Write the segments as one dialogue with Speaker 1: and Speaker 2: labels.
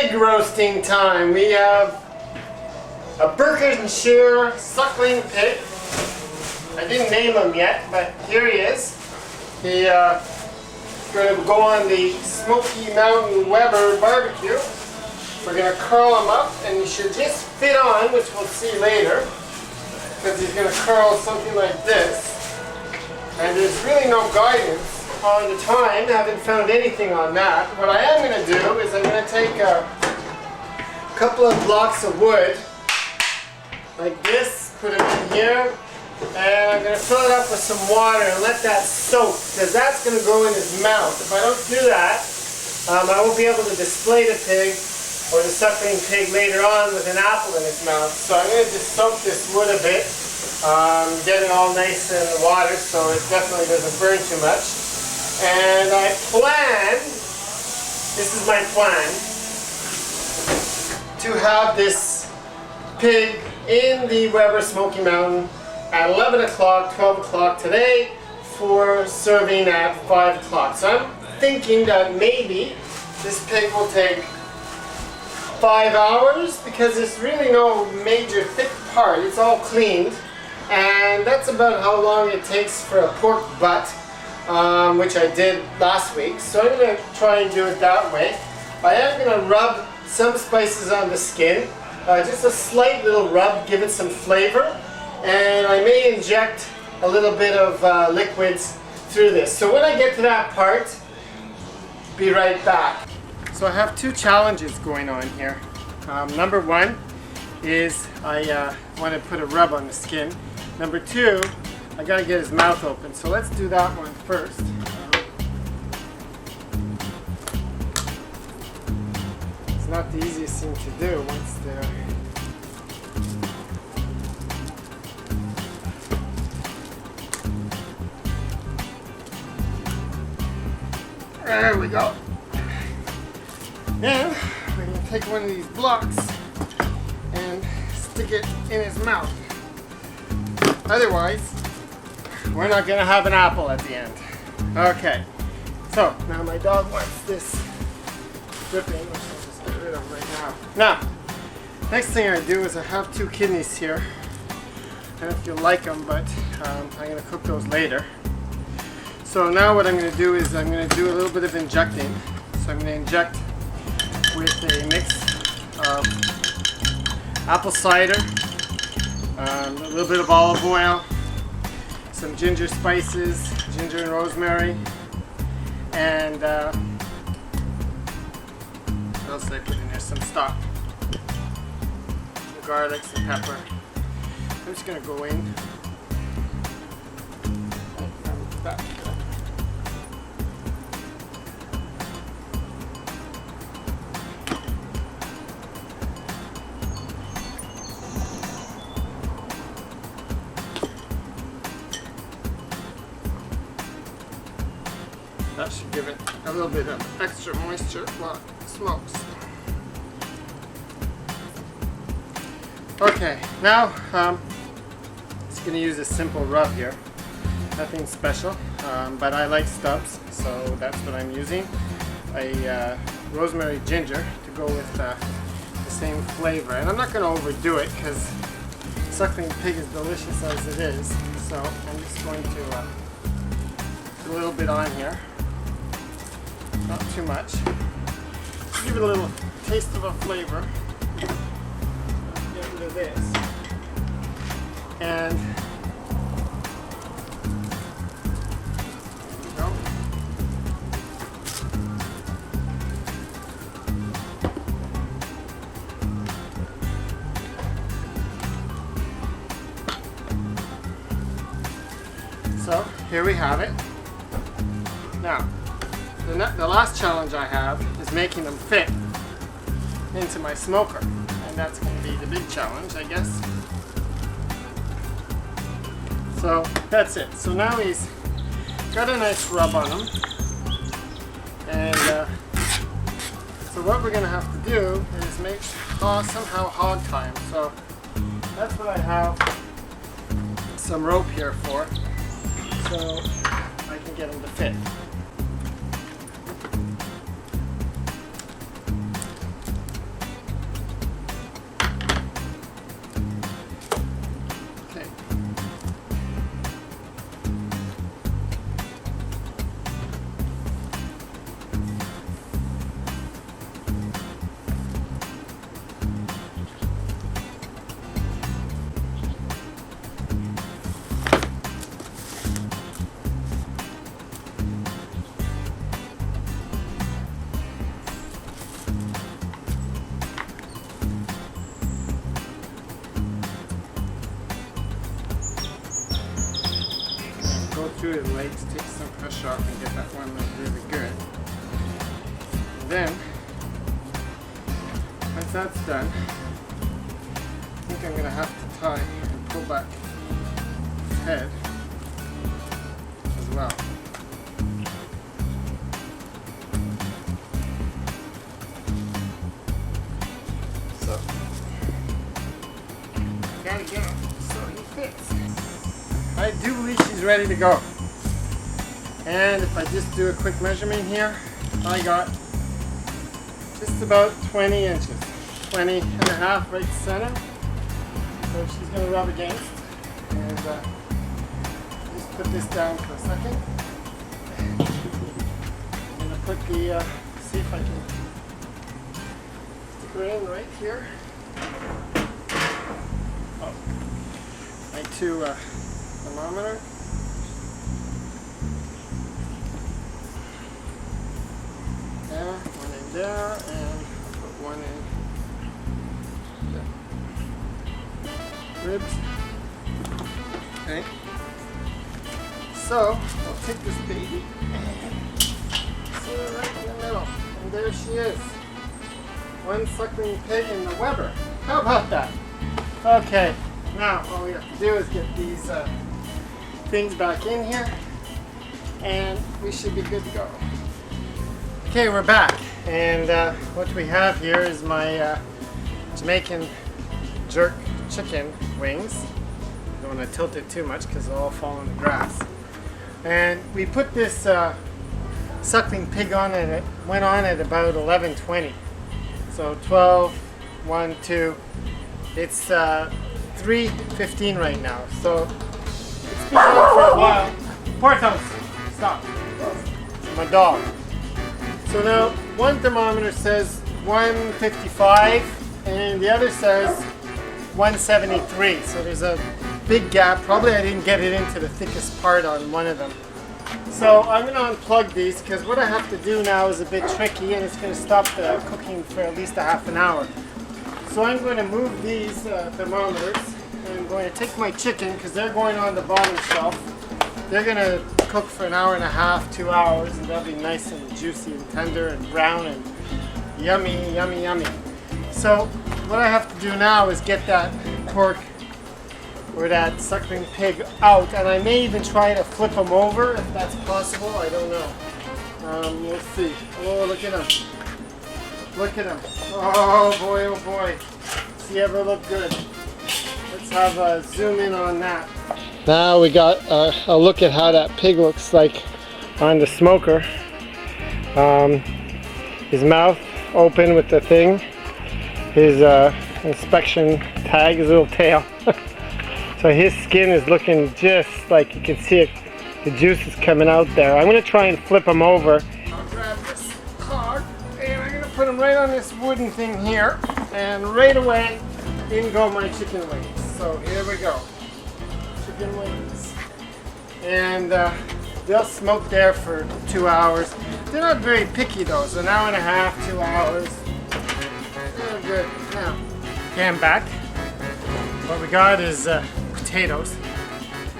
Speaker 1: pig roasting time. We have a Berkshire Suckling Pig. I didn't name him yet, but here he is. He's going to go on the Smoky Mountain Weber barbecue. We're going to curl him up, and he should just fit on, which we'll see later, because he's going to curl something like this. And there's really no guidance on the time. I haven't found anything on that. What I am going to do is I'm going to take a couple of blocks of wood like this, put them in here, and I'm going to fill it up with some water and let that soak, because that's going to go in his mouth. If I don't do that, I won't be able to display the pig or the suckling pig later on with an apple in his mouth. So I'm going to just soak this wood a bit, get it all nice in the water so it definitely doesn't burn too much. And I plan, this is my plan, to have this pig in the Weber Smoky Mountain at 11 o'clock, 12 o'clock today for serving at 5 o'clock. So I'm thinking that maybe this pig will take 5 hours, because there's really no major thick part. It's all cleaned, and that's about how long it takes for a pork butt, which I did last week. So I'm going to try and do it that way. I am going to rub some spices on the skin, just a slight little rub, give it some flavor, and I may inject a little bit of liquids through this. So when I get to that part, be right back. So I have two challenges going on here. Number one is I want to put a rub on the skin. Number two, I got to get his mouth open. So let's do that one first. It's not the easiest thing to do once they're... There we go. Now, we're going to take one of these blocks and stick it in his mouth. Otherwise, we're not going to have an apple at the end. Okay, so now my dog wants this dripping, which I'll just get rid of right now. Now, next thing I do is I have two kidneys here. I don't know if you like them, but I'm going to cook those later. So now what I'm going to do is I'm going to do a little bit of injecting. So I'm going to inject with a mix of apple cider, a little bit of olive oil, some ginger spices, ginger and rosemary, and what else did I put in there? Some stock, some garlic, some pepper. I'm just going to go in. That should give it a little bit of extra moisture while it smokes. Okay, now just going to use a simple rub here. Nothing special, but I like stubs, so that's what I'm using. A rosemary ginger to go with the same flavor. And I'm not going to overdo it because suckling pig is delicious as it is. So I'm just going to put a little bit on here. Not too much. Give it a little taste of a flavor. Get rid of this. And there we go. So here we have it. Now, the last challenge I have is making them fit into my smoker, and that's going to be the big challenge, I guess. So that's it. So now he's got a nice rub on him, and so what we're going to have to do is make somehow hog tie him. So that's what I have some rope here for, so I can get him to fit. through the legs, take some pressure off and get that one like really good. And then, once that's done, I think I'm going to have to tie and pull back his head as well. So, gotta get him so he fits. I do believe she's ready to go. And if I just do a quick measurement here, I got just about 20 inches. 20 and a half right center. So she's going to rub against. And just put this down for a second. I'm going to put the, see if I can stick her in right here. Oh, my two thermometer. There, one in there, and put one in the ribs. Okay. So I'll take this baby and set her right in the middle, and there she is. One suckling pig in the Weber. How about that? Okay. Now all we have to do is get these things back in here, and we should be good to go. Okay, we're back, and what we have here is my Jamaican jerk chicken wings. I don't want to tilt it too much because it'll all fall in the grass. And we put this suckling pig on, and it went on at about 11:20. So 12, 1, 2. It's 3:15 right now. So it's been on for a while. Portos, stop. It's my dog. So now one thermometer says 155 and the other says 173. So there's a big gap. Probably I didn't get it into the thickest part on one of them. So I'm going to unplug these because what I have to do now is a bit tricky, and it's going to stop the cooking for at least a half an hour. So I'm going to move these thermometers, and I'm going to take my chicken because they're going on the bottom shelf. They're going to cook for an hour and a half, 2 hours, and they'll be nice and juicy and tender and brown and yummy, yummy, yummy. So what I have to do now is get that pork or that suckling pig out, and I may even try to flip them over if that's possible. I don't know. We'll see. Oh, look at him. Look at him. Oh boy, oh boy. Does he ever look good? Let's have a zoom in on that. Now we got a look at how that pig looks like on the smoker. His mouth open with the thing. His inspection tag, his little tail. So his skin is looking just like you can see it. The juice is coming out there. I'm going to try and flip him over. I'll grab this card and I'm going to put him right on this wooden thing here. And right away, in go my chicken wings. So here we go. Chicken wings. And they'll smoke there for 2 hours. They're not very picky though, so an hour and a half, 2 hours. They're good. Now, okay, I'm back. What we got is potatoes,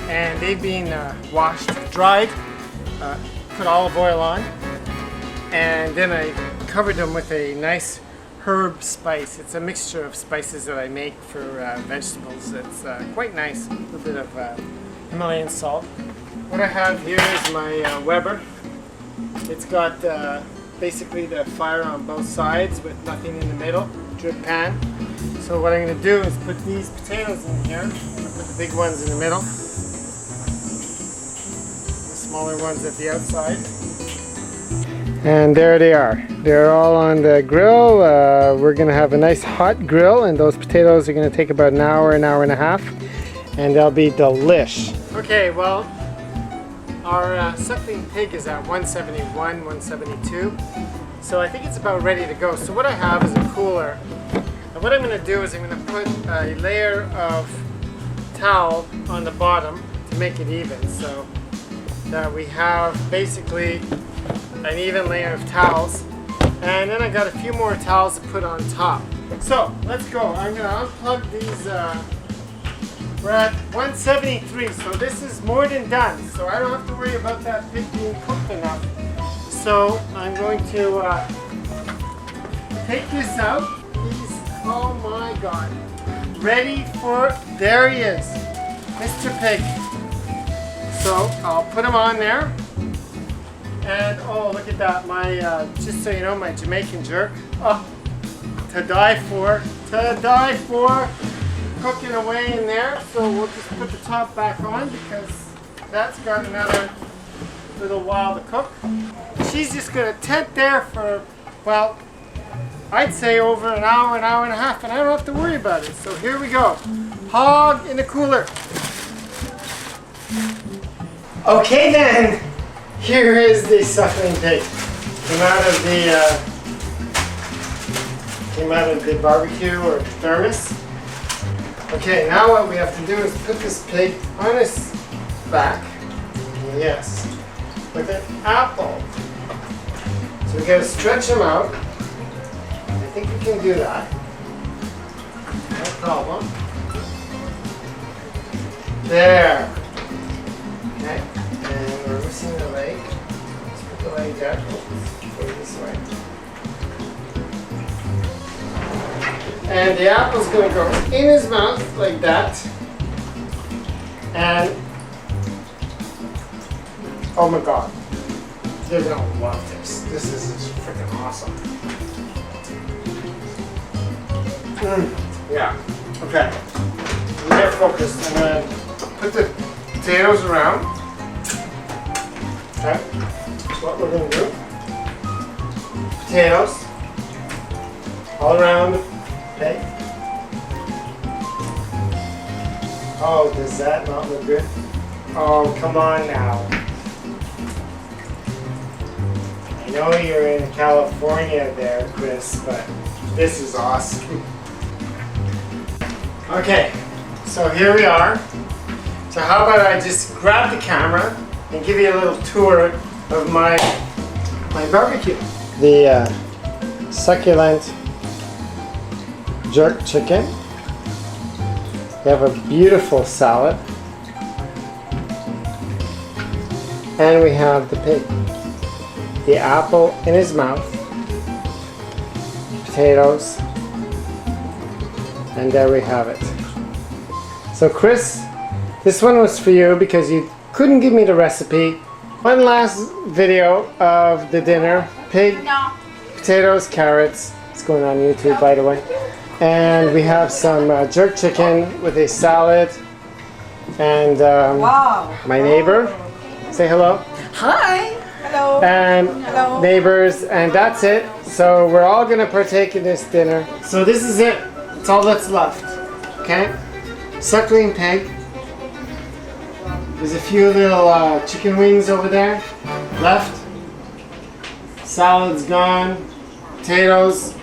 Speaker 1: and they've been washed, dried, put olive oil on, and then I covered them with a nice herb spice. It's a mixture of spices that I make for vegetables. It's quite nice. A little bit of Himalayan salt. What I have here is my Weber. It's got basically the fire on both sides with nothing in the middle, drip pan. So what I'm going to do is put these potatoes in here. I'm going to put the big ones in the middle, the smaller ones at the outside. And there they are. They're all on the grill. We're going to have a nice hot grill, and those potatoes are going to take about an hour and a half, and they'll be delish. Okay, well, our suckling pig is at 171, 172. So I think it's about ready to go. So what I have is a cooler. And what I'm going to do is I'm going to put a layer of towel on the bottom to make it even, so that we have basically an even layer of towels. And then I got a few more towels to put on top. So let's go. I'm going to unplug these We're at 173, so this is more than done. So I don't have to worry about that pig being cooked enough. So I'm going to take this out. Oh my God. Ready for, there he is, Mr. Pig. So I'll put him on there. And oh, look at that, my, just so you know, my Jamaican jerk. Oh, to die for, cooking away in there. So we'll just put the top back on because that's got another little while to cook. She's just gonna tent there for, well, I'd say over an hour and a half, and I don't have to worry about it. So here we go. Hog in the cooler. Okay then, here is the suckling pig. Came out of the barbecue or thermos. Okay, now what we have to do is put this pig on his back. Yes, with an apple. So we gotta stretch him out. I think we can do that. No problem. There. Okay, and we're missing the leg. Let's put the leg there. Go this way. And the apple's going to go in his mouth like that. And oh my God, you're going to love this. This is just freaking awesome. Yeah, okay. Get focused. I'm going to put the potatoes around. Okay, that's what we're going to do. Potatoes all around. Okay. Oh, does that not look good? Oh, come on now. I know you're in California there, Chris, but this is awesome. Okay, so here we are. So how about I just grab the camera and give you a little tour of my barbecue. The succulent jerk chicken. We have a beautiful salad. And we have the pig. The apple in his mouth. Potatoes. And there we have it. So Chris, this one was for you because you couldn't give me the recipe. One last video of the dinner. Pig, potatoes, carrots. It's going on YouTube, by the way. And we have some jerk chicken with a salad. And my neighbor. Say hello.
Speaker 2: Hi. Hello.
Speaker 1: And
Speaker 2: hello.
Speaker 1: Neighbors. And that's it. So we're all going to partake in this dinner. So this is it. That's all that's left. Okay? Suckling pig. There's a few little chicken wings over there left. Salad's gone. Potatoes.